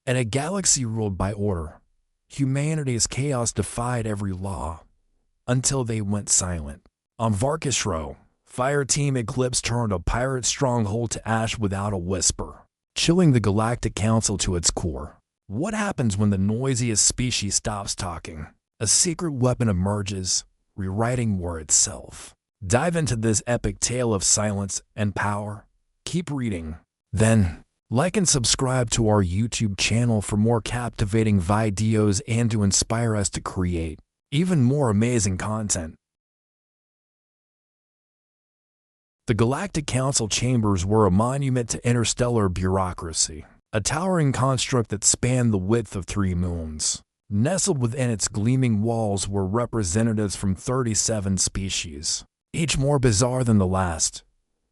In a galaxy ruled by order, humanity's chaos defied every law until they went silent. On Varkis Rho, Fire Team Eclipse turned a pirate stronghold to ash without a whisper, chilling the Galactic Council to its core. What happens when the noisiest species stops talking? A secret weapon emerges, rewriting war itself. Dive into this epic tale of silence and power. Keep reading. Then, like and subscribe to our YouTube channel for more captivating videos and to inspire us to create even more amazing content. The Galactic Council chambers were a monument to interstellar bureaucracy, a towering construct that spanned the width of 3 moons. Nestled within its gleaming walls were representatives from 37 species, each more bizarre than the last,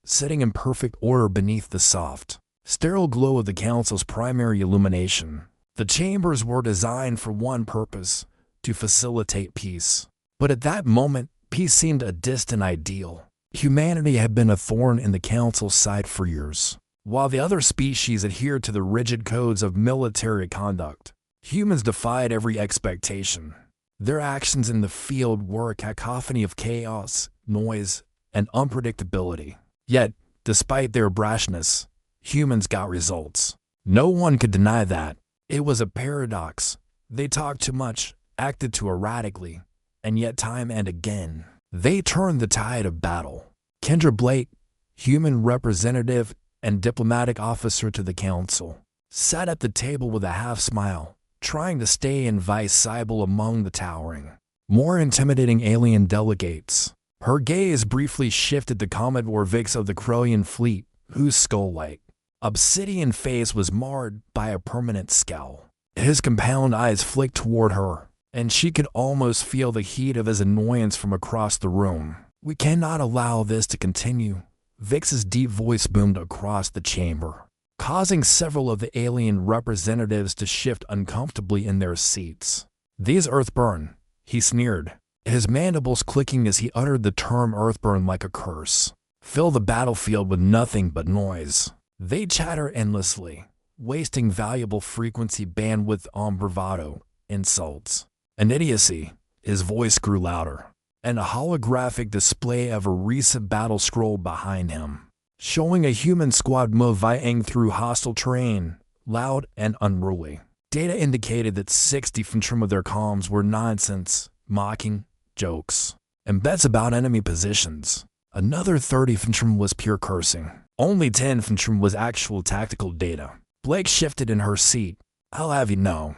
sitting in perfect order beneath the soft, sterile glow of the Council's primary illumination. The chambers were designed for one purpose: to facilitate peace. But at that moment, peace seemed a distant ideal. Humanity had been a thorn in the Council's side for years. While the other species adhered to the rigid codes of military conduct, humans defied every expectation. Their actions in the field were a cacophony of chaos, noise, and unpredictability. Yet, despite their brashness, humans got results. No one could deny that. It was a paradox. They talked too much, acted too erratically, and yet time and again, they turned the tide of battle. Kendra Blake, human representative and diplomatic officer to the Council, sat at the table with a half-smile, trying to stay invisible among the towering, more intimidating alien delegates. Her gaze briefly shifted to Commodore Vyx of the Krolian fleet, whose skull-like, obsidian face was marred by a permanent scowl. His compound eyes flicked toward her, and she could almost feel the heat of his annoyance from across the room. "We cannot allow this to continue," Vyx's deep voice boomed across the chamber, causing several of the alien representatives to shift uncomfortably in their seats. "These Earthborn," he sneered, his mandibles clicking as he uttered the term Earthborn like a curse, "fill the battlefield with nothing but noise. They chatter endlessly, wasting valuable frequency bandwidth on bravado, insults, and idiocy." His voice grew louder, and a holographic display of a recent battle scrolled behind him, showing a human squad moving through hostile terrain, loud and unruly. Data indicated that 60 of their comms were nonsense, mocking, jokes, and bets about enemy positions. Another 30 was pure cursing. Only 10 was actual tactical data. Blake shifted in her seat. "I'll have you know,"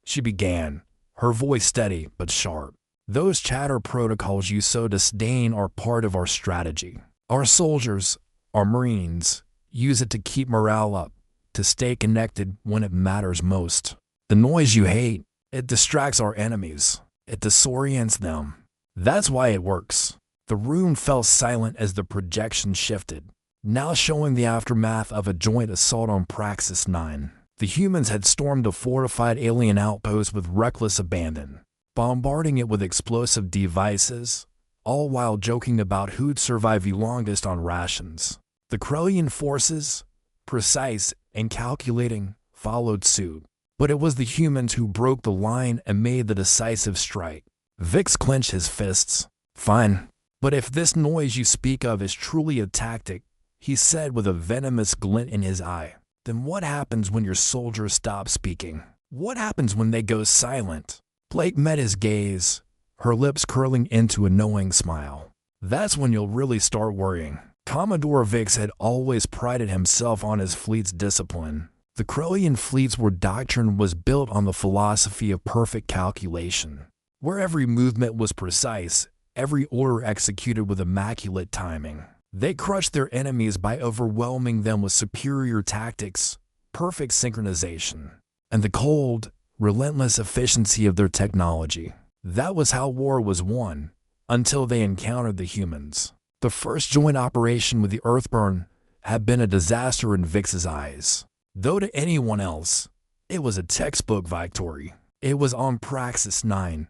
she began, her voice steady but sharp, "those chatter protocols you so disdain are part of our strategy. Our soldiers, our Marines, use it to keep morale up, to stay connected when it matters most. The noise you hate, it distracts our enemies. It disorients them. That's why it works." The room fell silent as the projection shifted, now showing the aftermath of a joint assault on Praxis 9. The humans had stormed a fortified alien outpost with reckless abandon, bombarding it with explosive devices, all while joking about who'd survive the longest on rations. The Krolian forces, precise and calculating, followed suit. But it was the humans who broke the line and made the decisive strike. Vyx clenched his fists. "Fine. But if this noise you speak of is truly a tactic," he said with a venomous glint in his eye, "then what happens when your soldiers stop speaking? What happens when they go silent?" Blake met his gaze, her lips curling into a knowing smile. "That's when you'll really start worrying." Commodore Vyx had always prided himself on his fleet's discipline. The Krolian fleet's doctrine was built on the philosophy of perfect calculation, where every movement was precise, every order executed with immaculate timing. They crushed their enemies by overwhelming them with superior tactics, perfect synchronization, and the cold, relentless efficiency of their technology. That was how war was won, until they encountered the humans. The first joint operation with the Earthborn had been a disaster in Vyx's eyes, though to anyone else, it was a textbook victory. It was on Praxis 9,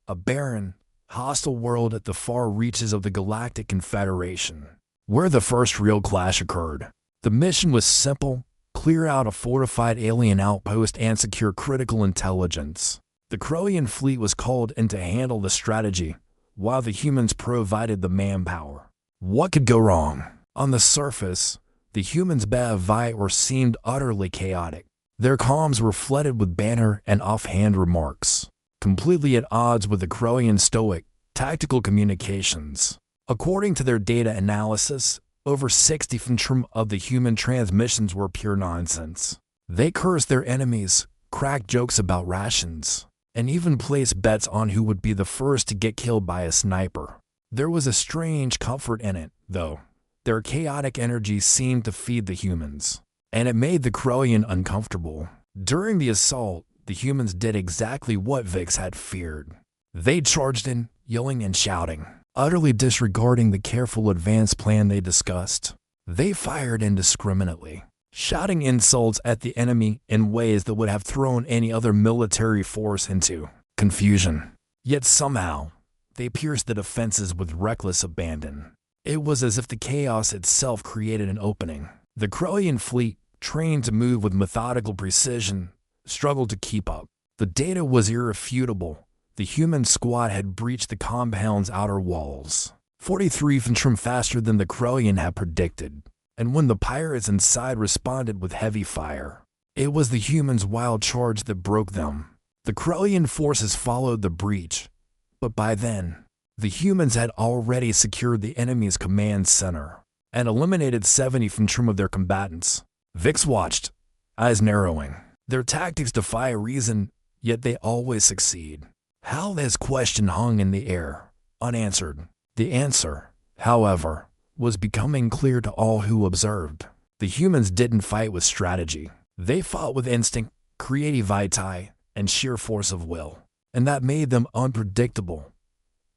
a barren, hostile world at the far reaches of the Galactic Confederation, where the first real clash occurred. The mission was simple, clear out a fortified alien outpost and secure critical intelligence. The Crowian fleet was called in to handle the strategy, while the humans provided the manpower. What could go wrong? On the surface, the humans' behavior seemed utterly chaotic. Their comms were flooded with banter and offhand remarks, completely at odds with the Crowian stoic, tactical communications. According to their data analysis, over 60% of the human transmissions were pure nonsense. They cursed their enemies, cracked jokes about rations, and even placed bets on who would be the first to get killed by a sniper. There was a strange comfort in it, though. Their chaotic energy seemed to feed the humans, and it made the Crowian uncomfortable. During the assault, the humans did exactly what Vyx had feared. They charged in, yelling and shouting, utterly disregarding the careful advance plan they discussed. They fired indiscriminately, shouting insults at the enemy in ways that would have thrown any other military force into confusion. Yet somehow, they pierced the defenses with reckless abandon. It was as if the chaos itself created an opening. The Crowian fleet, trained to move with methodical precision, struggled to keep up. The data was irrefutable. The human squad had breached the compound's outer walls, 43 faster than the Crowian had predicted. And when the pirates inside responded with heavy fire, it was the humans' wild charge that broke them. The Crowian forces followed the breach, but by then, the humans had already secured the enemy's command center and eliminated 70% of their combatants. Vyx watched, eyes narrowing. Their tactics defy reason, yet they always succeed. How this question hung in the air, unanswered. The answer, however, was becoming clear to all who observed. The humans didn't fight with strategy. They fought with instinct, creativity, and sheer force of will. And that made them unpredictable,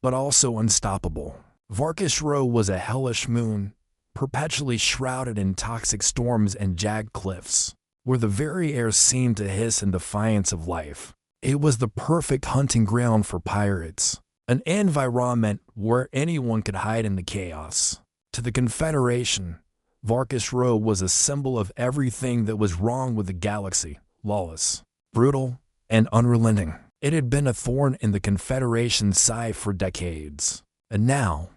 but also unstoppable. Varkis Rho was a hellish moon, perpetually shrouded in toxic storms and jagged cliffs, where the very air seemed to hiss in defiance of life. It was the perfect hunting ground for pirates, an environment where anyone could hide in the chaos. To the Confederation, Varkis Rho was a symbol of everything that was wrong with the galaxy: lawless, brutal, and unrelenting. It had been a thorn in the Confederation's side for decades, and now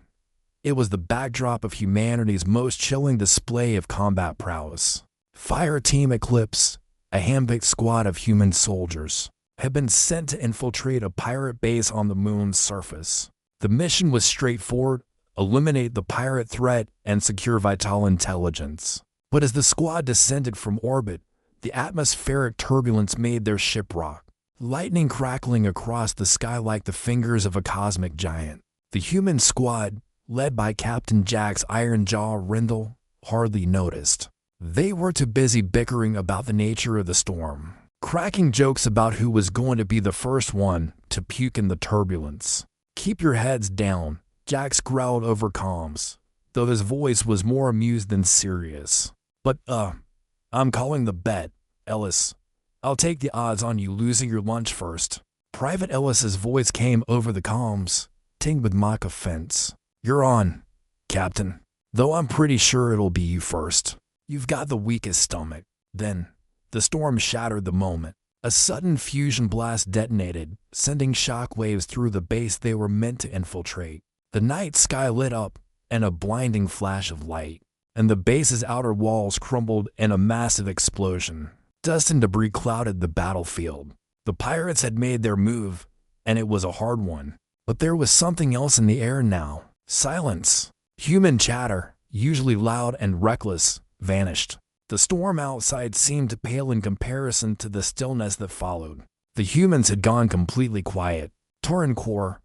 it was the backdrop of humanity's most chilling display of combat prowess. Fire Team Eclipse, a handpicked squad of human soldiers, had been sent to infiltrate a pirate base on the moon's surface. The mission was straightforward: eliminate the pirate threat and secure vital intelligence. But as the squad descended from orbit, the atmospheric turbulence made their ship rock, lightning crackling across the sky like the fingers of a cosmic giant. The human squad, led by Captain Jack's Iron Jaw Rindle, hardly noticed. They were too busy bickering about the nature of the storm, cracking jokes about who was going to be the first one to puke in the turbulence. "Keep your heads down," Jax growled over comms, though his voice was more amused than serious. "But, I'm calling the bet, Ellis. I'll take the odds on you losing your lunch first." Private Ellis's voice came over the comms, tinged with mock offense. "You're on, Captain, though I'm pretty sure it'll be you first. You've got the weakest stomach." Then, the storm shattered the moment. A sudden fusion blast detonated, sending shockwaves through the base they were meant to infiltrate. The night sky lit up, and a blinding flash of light, and the base's outer walls crumbled in a massive explosion. Dust and debris clouded the battlefield. The pirates had made their move, and it was a hard one. But there was something else in the air now. Silence. Human chatter, usually loud and reckless, vanished. The storm outside seemed to pale in comparison to the stillness that followed. The humans had gone completely quiet. Torrenkor,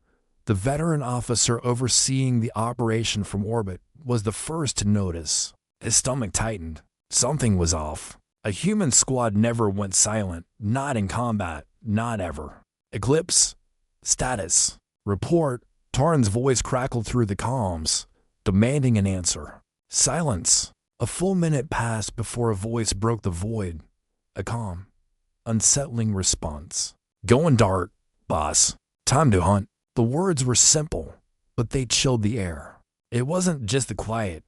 the veteran officer overseeing the operation from orbit, was the first to notice. His stomach tightened. Something was off. A human squad never went silent, not in combat, not ever. "Eclipse, status, report." Tarn's voice crackled through the comms, demanding an answer. Silence. A full minute passed before a voice broke the void. A calm, unsettling response. "Going dark, boss. Time to hunt." The words were simple, but they chilled the air. It wasn't just the quiet.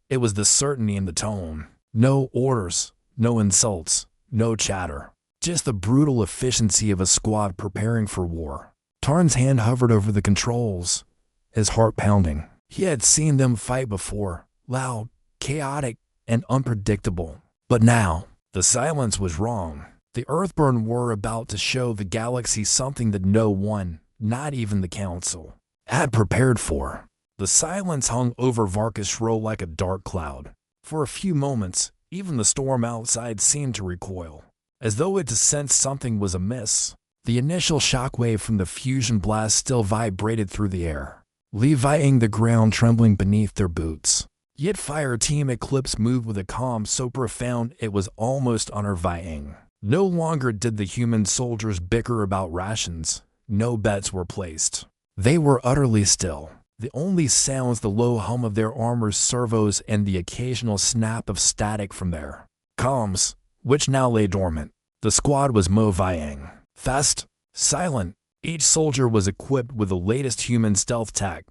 It was the certainty in the tone. No orders, No insults, no chatter. Just the brutal efficiency of a squad preparing for war. Tarn's hand hovered over the controls, his heart pounding. He had seen them fight before, loud, chaotic, and unpredictable. But now, the silence was wrong. The Earthborn were about to show the galaxy something that no one, not even the Council, had prepared for. The silence hung over Varkis Rho like a dark cloud. For a few moments, even the storm outside seemed to recoil, as though it sensed something was amiss. The initial shockwave from the fusion blast still vibrated through the air, levying the ground trembling beneath their boots. Yet Fire Team Eclipse moved with a calm so profound it was almost unnerving. No longer did the human soldiers bicker about rations. No bets were placed. They were utterly still. The only sounds the low hum of their armor's servos and the occasional snap of static from their comms, which now lay dormant. The squad was moving fast, silent. Each soldier was equipped with the latest human stealth tech,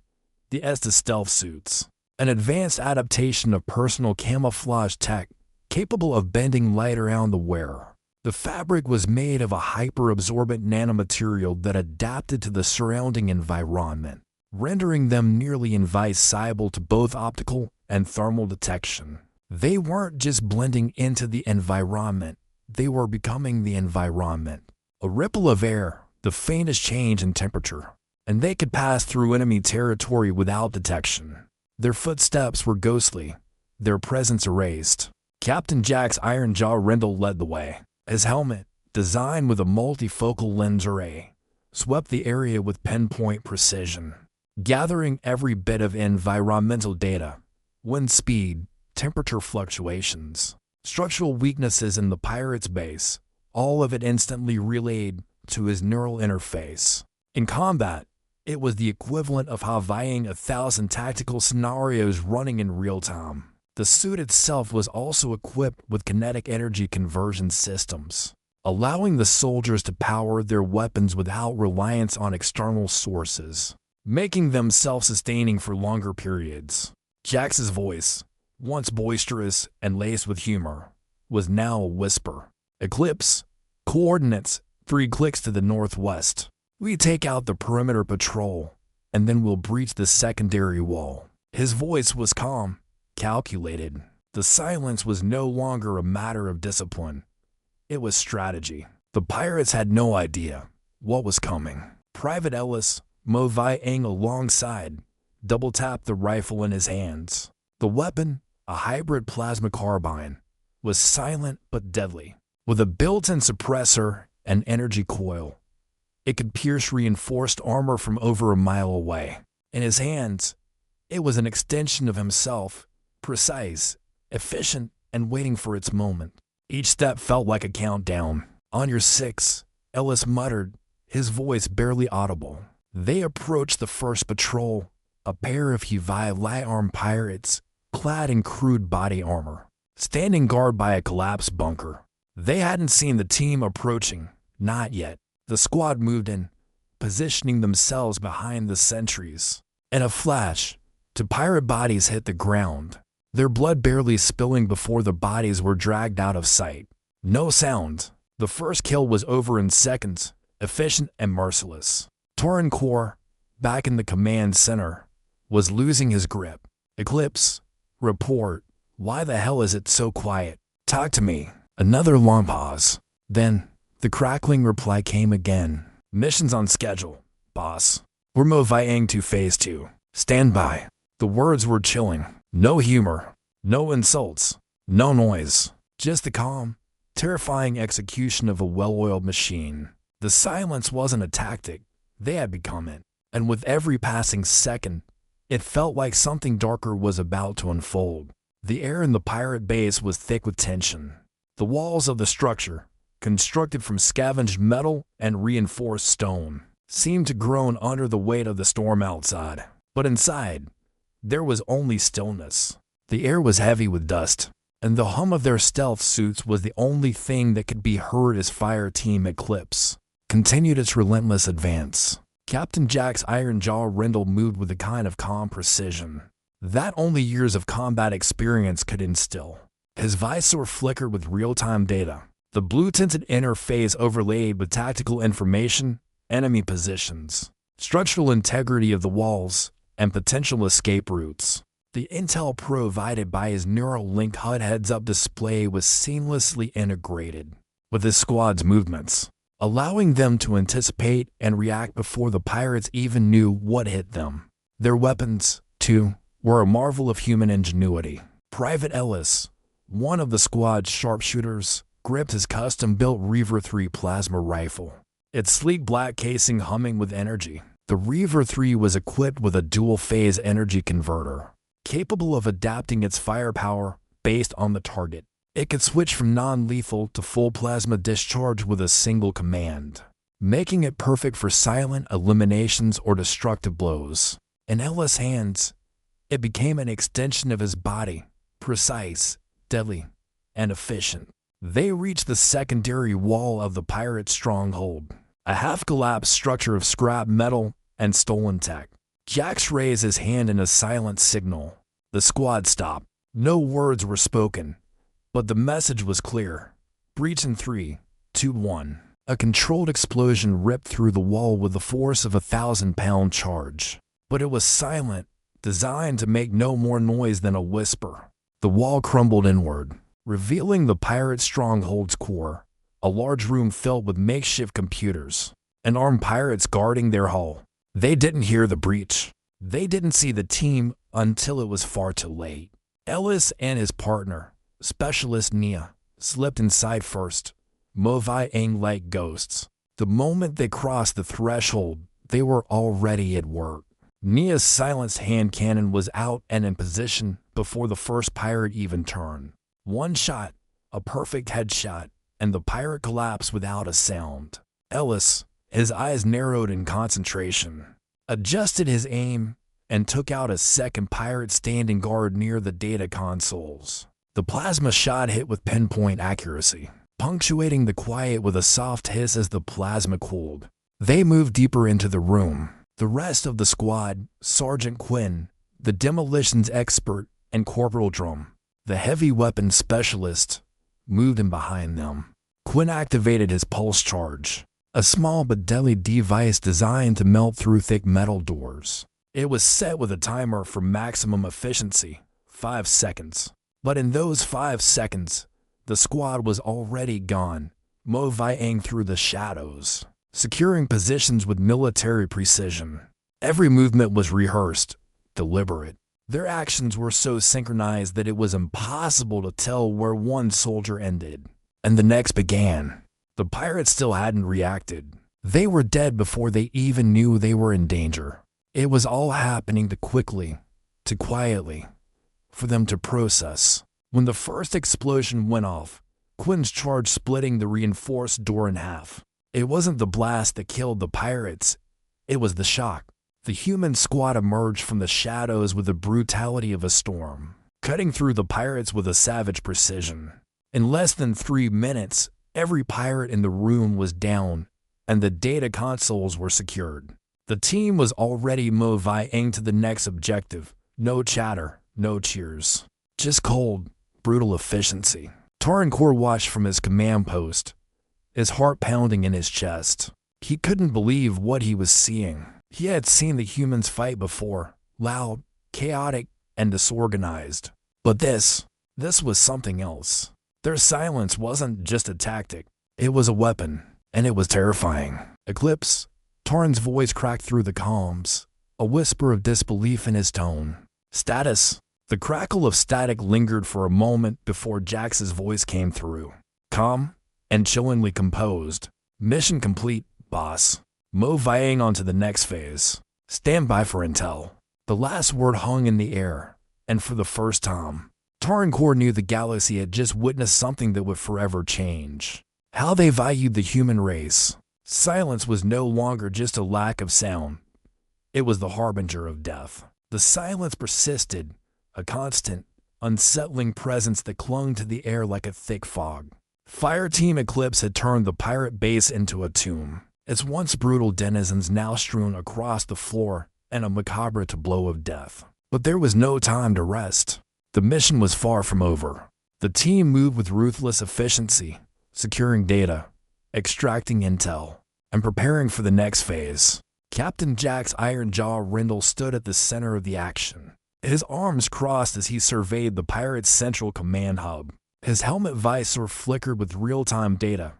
the Estes stealth suits, an advanced adaptation of personal camouflage tech capable of bending light around the wearer. The fabric was made of a hyper-absorbent nanomaterial that adapted to the surrounding environment, rendering them nearly invisible to both optical and thermal detection. They weren't just blending into the environment, they were becoming the environment. A ripple of air, the faintest change in temperature, and they could pass through enemy territory without detection. Their footsteps were ghostly, their presence erased. Captain Jack's iron jaw Rendell led the way. His helmet, designed with a multifocal lens array, swept the area with pinpoint precision, gathering every bit of environmental data: wind speed, temperature fluctuations, structural weaknesses in the pirate's base, all of it instantly relayed to his neural interface. In combat, it was the equivalent of having 1,000 tactical scenarios running in real time. The suit itself was also equipped with kinetic energy conversion systems, allowing the soldiers to power their weapons without reliance on external sources, making them self-sustaining for longer periods. Jax's voice, once boisterous and laced with humor, was now a whisper. Eclipse, coordinates 3 clicks to the northwest. We take out the perimeter patrol, and then we'll breach the secondary wall. His voice was calm, calculated. The silence was no longer a matter of discipline. It was strategy. The pirates had no idea what was coming. Private Ellis, moving alongside, double-tapped the rifle in his hands. The weapon, a hybrid plasma carbine, was silent but deadly. With a built-in suppressor and energy coil, it could pierce reinforced armor from over a mile away. In his hands, it was an extension of himself, precise, efficient, and waiting for its moment. Each step felt like a countdown. On your 6, Ellis muttered, his voice barely audible. They approached the first patrol, a pair of HFY light-armed pirates, clad in crude body armor, standing guard by a collapsed bunker. They hadn't seen the team approaching, not yet. The squad moved in, positioning themselves behind the sentries. In a flash, 2 pirate bodies hit the ground, their blood barely spilling before the bodies were dragged out of sight. No sound. The first kill was over in seconds, efficient and merciless. Torin Core, back in the command center, was losing his grip. Eclipse, report. Why the hell is it so quiet? Talk to me. Another long pause. Then, the crackling reply came again. Mission's on schedule, boss. We're moving to phase 2. Stand by. The words were chilling. No humor, no insults, no noise. Just the calm, terrifying execution of a well-oiled machine. The silence wasn't a tactic. They had become it. And with every passing second, it felt like something darker was about to unfold. The air in the pirate base was thick with tension. The walls of the structure, constructed from scavenged metal and reinforced stone, seemed to groan under the weight of the storm outside. But inside, there was only stillness. The air was heavy with dust, and the hum of their stealth suits was the only thing that could be heard as Fire Team Eclipse continued its relentless advance. Captain Jack's iron jaw Rendell moved with a kind of calm precision that only years of combat experience could instill. His visor flickered with real-time data, the blue-tinted interface overlaid with tactical information, enemy positions, structural integrity of the walls, and potential escape routes. The intel provided by his Neuralink HUD heads-up display was seamlessly integrated with his squad's movements, allowing them to anticipate and react before the pirates even knew what hit them. Their weapons, too, were a marvel of human ingenuity. Private Ellis, one of the squad's sharpshooters, gripped his custom-built Reaver 3 plasma rifle, its sleek black casing humming with energy. The Reaver 3 was equipped with a dual-phase energy converter, capable of adapting its firepower based on the target. It could switch from non-lethal to full plasma discharge with a single command, making it perfect for silent eliminations or destructive blows. In Ellis' hands, it became an extension of his body, precise, deadly, and efficient. They reached the secondary wall of the pirate stronghold, a half-collapsed structure of scrap metal and stolen tech. Jax raised his hand in a silent signal. The squad stopped. No words were spoken, but the message was clear. Breach in 3, 2, 1. A controlled explosion ripped through the wall with the force of a 1,000-pound charge. But it was silent, designed to make no more noise than a whisper. The wall crumbled inward, revealing the pirate stronghold's core, a large room filled with makeshift computers and armed pirates guarding their hull. They didn't hear the breach. They didn't see the team until it was far too late. Ellis and his partner, Specialist Nia, slipped inside first, Mo-Vi-Ang like ghosts. The moment they crossed the threshold, they were already at work. Nia's silenced hand cannon was out and in position before the first pirate even turned. One shot, a perfect headshot, and the pirate collapsed without a sound. Ellis, his eyes narrowed in concentration, adjusted his aim and took out a second pirate standing guard near the data consoles. The plasma shot hit with pinpoint accuracy, punctuating the quiet with a soft hiss as the plasma cooled. They moved deeper into the room. The rest of the squad, Sergeant Quinn, the demolitions expert, and Corporal Drum, the heavy weapons specialist, moved in behind them. Quinn activated his pulse charge, a small but deadly device designed to melt through thick metal doors. It was set with a timer for maximum efficiency, 5 seconds. But in those 5 seconds, the squad was already gone, Mo-Vi-Ang through the shadows, securing positions with military precision. Every movement was rehearsed, deliberate. Their actions were so synchronized that it was impossible to tell where one soldier ended and the next began. The pirates still hadn't reacted. They were dead before they even knew they were in danger. It was all happening too quickly, too quietly, for them to process. When the first explosion went off, Quinn's charge splitting the reinforced door in half. It wasn't the blast that killed the pirates, it was the shock. The human squad emerged from the shadows with the brutality of a storm, cutting through the pirates with a savage precision. In less than 3 minutes, every pirate in the room was down, and the data consoles were secured. The team was already Mo-Vi-Ang to the next objective. No chatter, no cheers. Just cold, brutal efficiency. Tarncore watched from his command post, his heart pounding in his chest. He couldn't believe what he was seeing. He had seen the humans fight before, loud, chaotic, and disorganized. But this was something else. Their silence wasn't just a tactic, it was a weapon, and it was terrifying. Eclipse, Tarn's voice cracked through the comms, a whisper of disbelief in his tone. Status. The crackle of static lingered for a moment before Jax's voice came through. Calm and chillingly composed. Mission complete, boss. Mo-Vi-Ang on to the next phase. Stand by for intel. The last word hung in the air, and for the first time, Tarncore knew the galaxy had just witnessed something that would forever change. How they valued the human race. Silence was no longer just a lack of sound. It was the harbinger of death. The silence persisted, a constant, unsettling presence that clung to the air like a thick fog. Fire Team Eclipse had turned the pirate base into a tomb, its once brutal denizens now strewn across the floor and a macabre tableau of death. But there was no time to rest. The mission was far from over. The team moved with ruthless efficiency, securing data, extracting intel, and preparing for the next phase. Captain Jack's iron jaw Rindle stood at the center of the action. His arms crossed as he surveyed the pirate's central command hub. His helmet visor flickered with real-time data,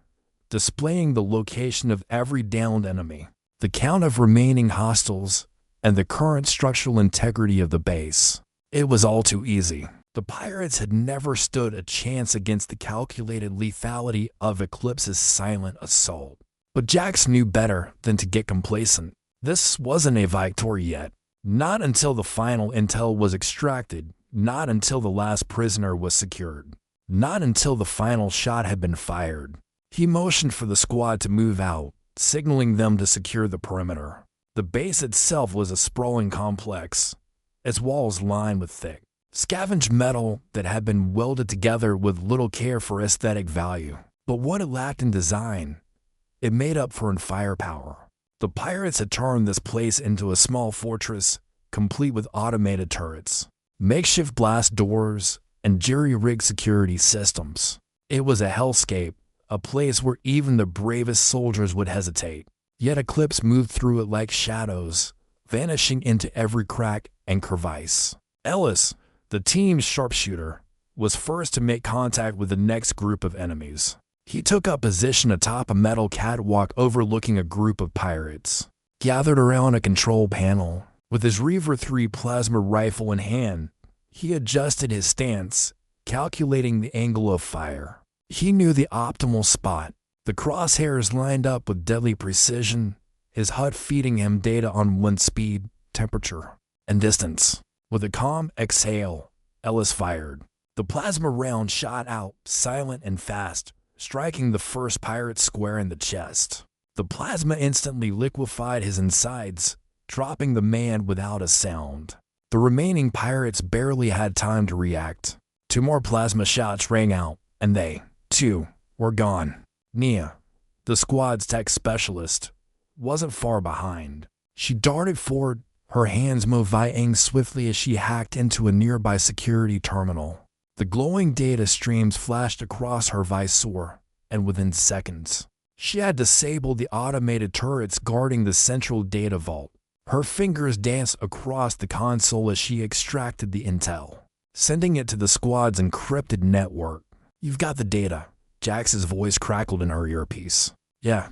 displaying the location of every downed enemy, the count of remaining hostiles, and the current structural integrity of the base. It was all too easy. The pirates had never stood a chance against the calculated lethality of Eclipse's silent assault. But Jax knew better than to get complacent. This wasn't a victory yet. Not until the final intel was extracted, not until the last prisoner was secured, not until the final shot had been fired. He motioned for the squad to move out, signaling them to secure the perimeter. The base itself was a sprawling complex, its walls lined with thick, scavenged metal that had been welded together with little care for aesthetic value. But what it lacked in design, it made up for in firepower. The pirates had turned this place into a small fortress, complete with automated turrets, makeshift blast doors, and jury-rigged security systems. It was a hellscape, a place where even the bravest soldiers would hesitate. Yet Eclipse moved through it like shadows, vanishing into every crack and crevice. Ellis, the team's sharpshooter, was first to make contact with the next group of enemies. He took up position atop a metal catwalk overlooking a group of pirates, gathered around a control panel. With his Reaver 3 plasma rifle in hand, he adjusted his stance, calculating the angle of fire. He knew the optimal spot, the crosshairs lined up with deadly precision, his HUD feeding him data on wind speed, temperature, and distance. With a calm exhale, Ellis fired. The plasma round shot out, silent and fast, striking the first pirate square in the chest. The plasma instantly liquefied his insides, dropping the man without a sound. The remaining pirates barely had time to react. 2 more plasma shots rang out, and they, too, were gone. Nia, the squad's tech specialist, wasn't far behind. She darted forward, her hands moving swiftly as she hacked into a nearby security terminal. The glowing data streams flashed across her visor, and within seconds, she had disabled the automated turrets guarding the central data vault. Her fingers danced across the console as she extracted the intel, sending it to the squad's encrypted network. "You've got the data," Jax's voice crackled in her earpiece. "Yeah,"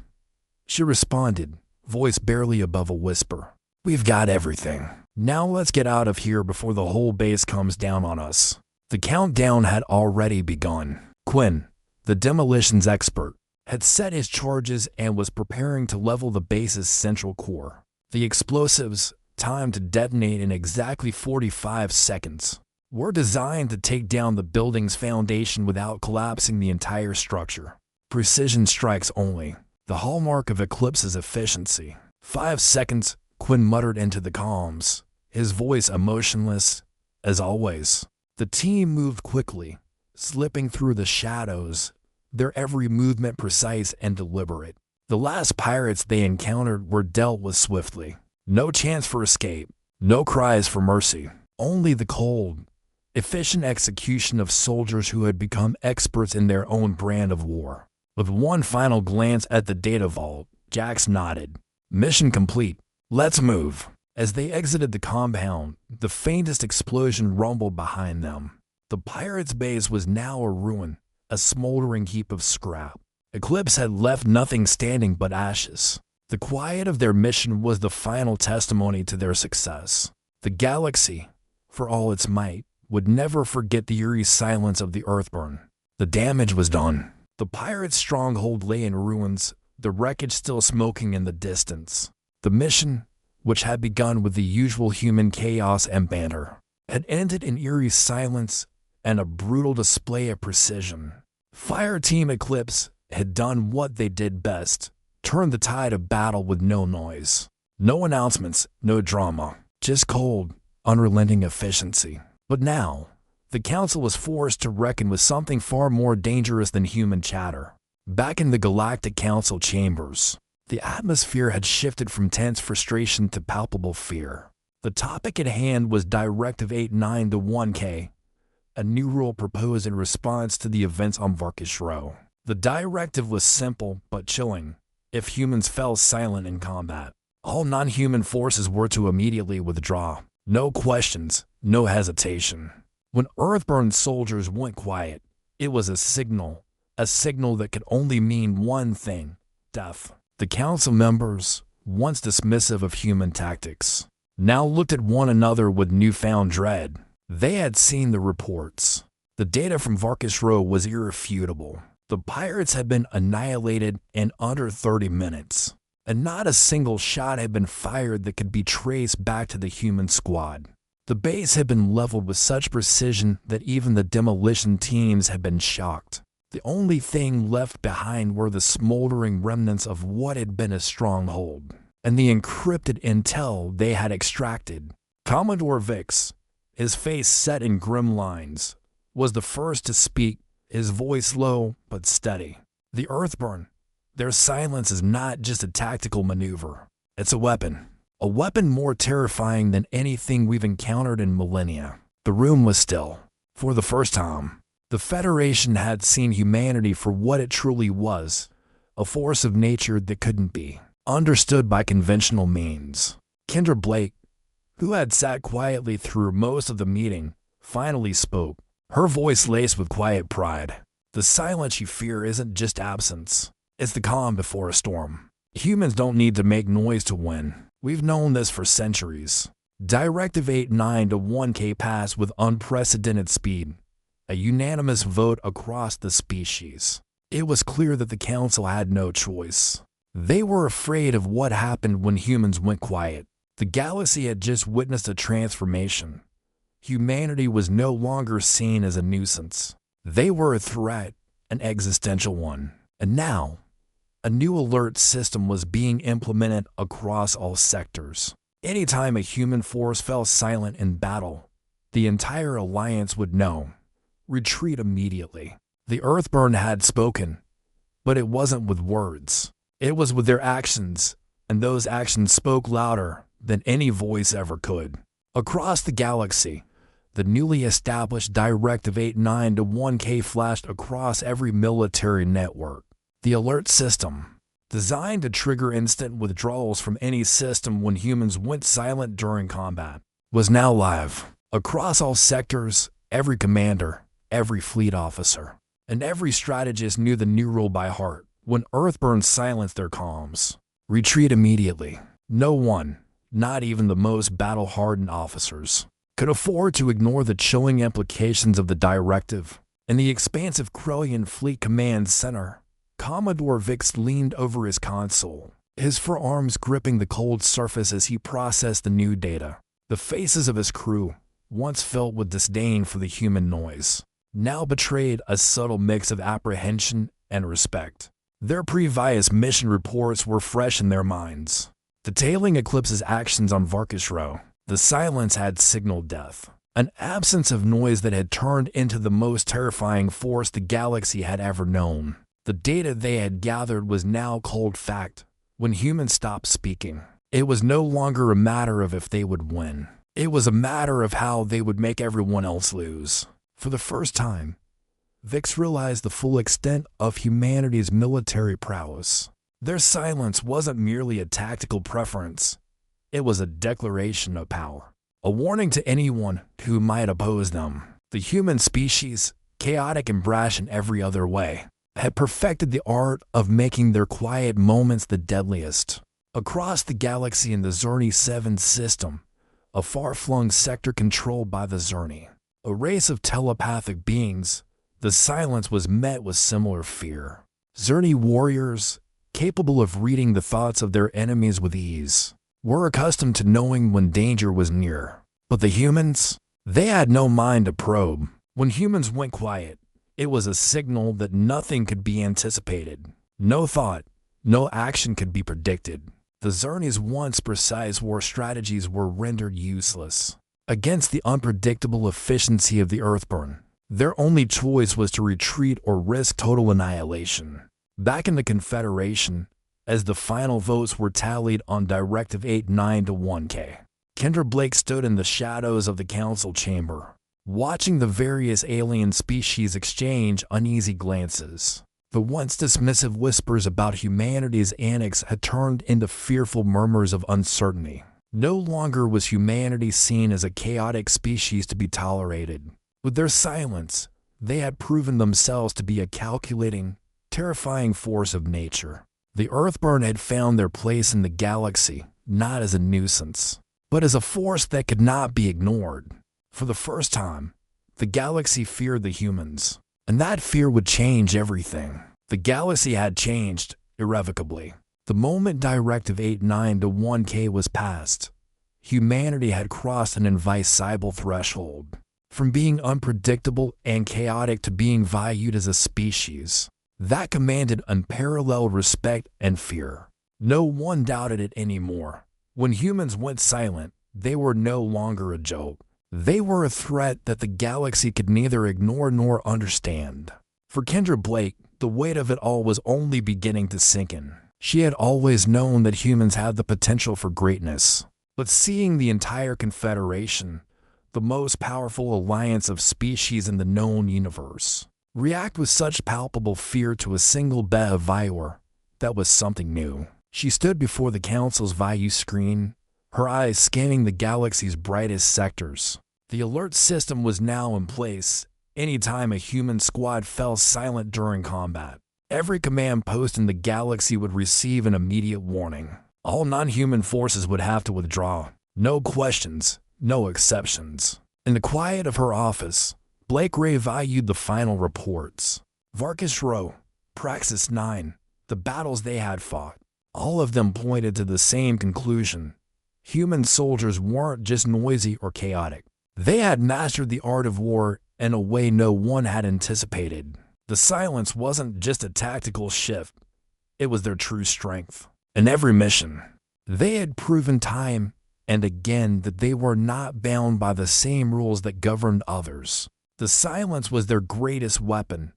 she responded, voice barely above a whisper. "We've got everything. Now let's get out of here before the whole base comes down on us." The countdown had already begun. Quinn, the demolitions expert, had set his charges and was preparing to level the base's central core. The explosives, timed to detonate in exactly 45 seconds, were designed to take down the building's foundation without collapsing the entire structure. Precision strikes only, the hallmark of Eclipse's efficiency. 5 seconds, Quinn muttered into the comms, his voice emotionless, as always. The team moved quickly, slipping through the shadows, their every movement precise and deliberate. The last pirates they encountered were dealt with swiftly. No chance for escape, no cries for mercy, only the cold, efficient execution of soldiers who had become experts in their own brand of war. With one final glance at the data vault, Jax nodded. "Mission complete. Let's move." As they exited the compound, the faintest explosion rumbled behind them. The pirates' base was now a ruin, a smoldering heap of scrap. Eclipse had left nothing standing but ashes. The quiet of their mission was the final testimony to their success. The galaxy, for all its might, would never forget the eerie silence of the Earthborn. The damage was done. The pirates' stronghold lay in ruins, the wreckage still smoking in the distance. The mission, which had begun with the usual human chaos and banter, had ended in eerie silence and a brutal display of precision. Fire Team Eclipse had done what they did best, turned the tide of battle with no noise. No announcements, no drama, just cold, unrelenting efficiency. But now, the Council was forced to reckon with something far more dangerous than human chatter. Back in the Galactic Council chambers, the atmosphere had shifted from tense frustration to palpable fear. The topic at hand was Directive 89-1K, a new rule proposed in response to the events on Varkis Rho. The directive was simple but chilling. If humans fell silent in combat, all non-human forces were to immediately withdraw. No questions, no hesitation. When Earthborn soldiers went quiet, it was a signal that could only mean one thing: death. The council members, once dismissive of human tactics, now looked at one another with newfound dread. They had seen the reports. The data from Varkis Rho was irrefutable. The pirates had been annihilated in under 30 minutes, and not a single shot had been fired that could be traced back to the human squad. The base had been leveled with such precision that even the demolition teams had been shocked. The only thing left behind were the smoldering remnants of what had been a stronghold, and the encrypted intel they had extracted. Commodore Vyx, his face set in grim lines, was the first to speak, his voice low but steady. The Earthborn, their silence is not just a tactical maneuver. It's a weapon more terrifying than anything we've encountered in millennia. The room was still. For the first time, the Federation had seen humanity for what it truly was, a force of nature that couldn't be understood by conventional means. Kendra Blake, who had sat quietly through most of the meeting, finally spoke, her voice laced with quiet pride. The silence you fear isn't just absence. It's the calm before a storm. Humans don't need to make noise to win. We've known this for centuries. Directive 8-9 to 1K passed with unprecedented speed, a unanimous vote across the species. It was clear that the council had no choice. They were afraid of what happened when humans went quiet. The galaxy had just witnessed a transformation. Humanity was no longer seen as a nuisance. They were a threat, an existential one. And now, a new alert system was being implemented across all sectors. Anytime a human force fell silent in battle, the entire alliance would know. Retreat immediately. The Earthborn had spoken, but it wasn't with words. It was with their actions, and those actions spoke louder than any voice ever could. Across the galaxy, the newly established Directive 8-9 to 1K flashed across every military network. The alert system, designed to trigger instant withdrawals from any system when humans went silent during combat, was now live. Across all sectors, every commander, every fleet officer, and every strategist knew the new rule by heart. When Earthborn silenced their comms, retreat immediately. No one, not even the most battle-hardened officers, could afford to ignore the chilling implications of the directive. In the expansive Krellian Fleet Command Center, Commodore Vyx leaned over his console, his forearms gripping the cold surface as he processed the new data. The faces of his crew, once filled with disdain for the human noise, now betrayed a subtle mix of apprehension and respect. Their previous mission reports were fresh in their minds, detailing Eclipse's actions on Varkis Rho. The silence had signaled death, an absence of noise that had turned into the most terrifying force the galaxy had ever known. The data they had gathered was now cold fact. When humans stopped speaking, it was no longer a matter of if they would win. It was a matter of how they would make everyone else lose. For the first time, Vyx realized the full extent of humanity's military prowess. Their silence wasn't merely a tactical preference. It was a declaration of power, a warning to anyone who might oppose them. The human species, chaotic and brash in every other way, had perfected the art of making their quiet moments the deadliest. Across the galaxy in the Zerni 7 system, a far-flung sector controlled by the Zerni, a race of telepathic beings, the silence was met with similar fear. Zerni warriors, capable of reading the thoughts of their enemies with ease, were accustomed to knowing when danger was near. But the humans, they had no mind to probe. When humans went quiet, it was a signal that nothing could be anticipated. No thought, no action could be predicted. The Zerni's once precise war strategies were rendered useless. Against the unpredictable efficiency of the Earthborn, their only choice was to retreat or risk total annihilation. Back in the Confederation, as the final votes were tallied on Directive 8-9 to 1K, Kendra Blake stood in the shadows of the council chamber, watching the various alien species exchange uneasy glances. The once dismissive whispers about humanity's annex had turned into fearful murmurs of uncertainty. No longer was humanity seen as a chaotic species to be tolerated. With their silence, they had proven themselves to be a calculating, terrifying force of nature. The Earthborn had found their place in the galaxy, not as a nuisance, but as a force that could not be ignored. For the first time, the galaxy feared the humans, and that fear would change everything. The galaxy had changed, irrevocably. The moment Directive 89-1K was passed, humanity had crossed an invisible threshold. From being unpredictable and chaotic to being valued as a species that commanded unparalleled respect and fear. No one doubted it anymore. When humans went silent, they were no longer a joke. They were a threat that the galaxy could neither ignore nor understand. For Kendra Blake, the weight of it all was only beginning to sink in. She had always known that humans had the potential for greatness, but seeing the entire Confederation, the most powerful alliance of species in the known universe, react with such palpable fear to a single bit of viewer, that was something new. She stood before the Council's view screen, her eyes scanning the galaxy's brightest sectors. The alert system was now in place. Anytime a human squad fell silent during combat, every command post in the galaxy would receive an immediate warning. All non-human forces would have to withdraw. No questions, no exceptions. In the quiet of her office, Blake reviewed the final reports. Varkis Rho, Praxis 9, the battles they had fought. All of them pointed to the same conclusion. Human soldiers weren't just noisy or chaotic. They had mastered the art of war in a way no one had anticipated. The silence wasn't just a tactical shift, it was their true strength. In every mission, they had proven time and again that they were not bound by the same rules that governed others. The silence was their greatest weapon,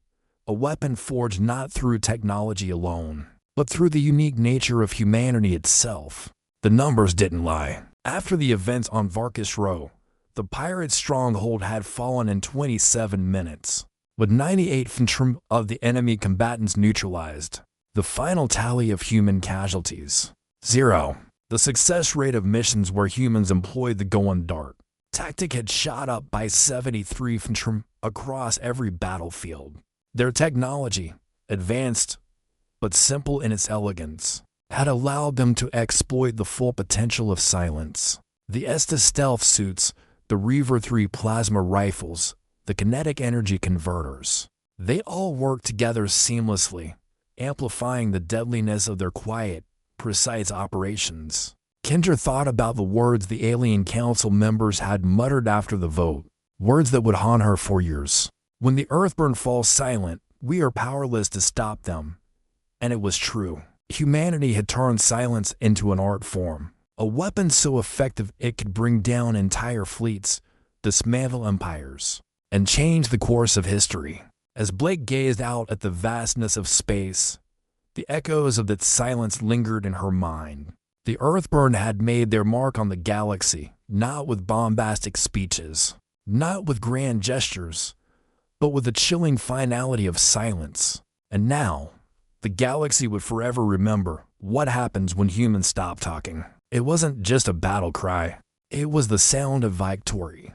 a weapon forged not through technology alone, but through the unique nature of humanity itself. The numbers didn't lie. After the events on Varkis Rho, the pirate stronghold had fallen in 27 minutes, with 98% of the enemy combatants neutralized. The final tally of human casualties: 0. The success rate of missions where humans employed the going dark tactic had shot up by 73% across every battlefield. Their technology, advanced but simple in its elegance, had allowed them to exploit the full potential of silence. The Estes stealth suits, the Reaver 3 plasma rifles, the kinetic energy converters, they all worked together seamlessly, amplifying the deadliness of their quiet, precise operations. Kendra thought about the words the Alien Council members had muttered after the vote, words that would haunt her for years. When the Earthborn falls silent, we are powerless to stop them. And it was true. Humanity had turned silence into an art form, a weapon so effective it could bring down entire fleets, dismantle empires, and change the course of history. As Blake gazed out at the vastness of space, the echoes of that silence lingered in her mind. The Earthborn had made their mark on the galaxy, not with bombastic speeches, not with grand gestures, but with the chilling finality of silence. And now, the galaxy would forever remember what happens when humans stop talking. It wasn't just a battle cry. It was the sound of victory.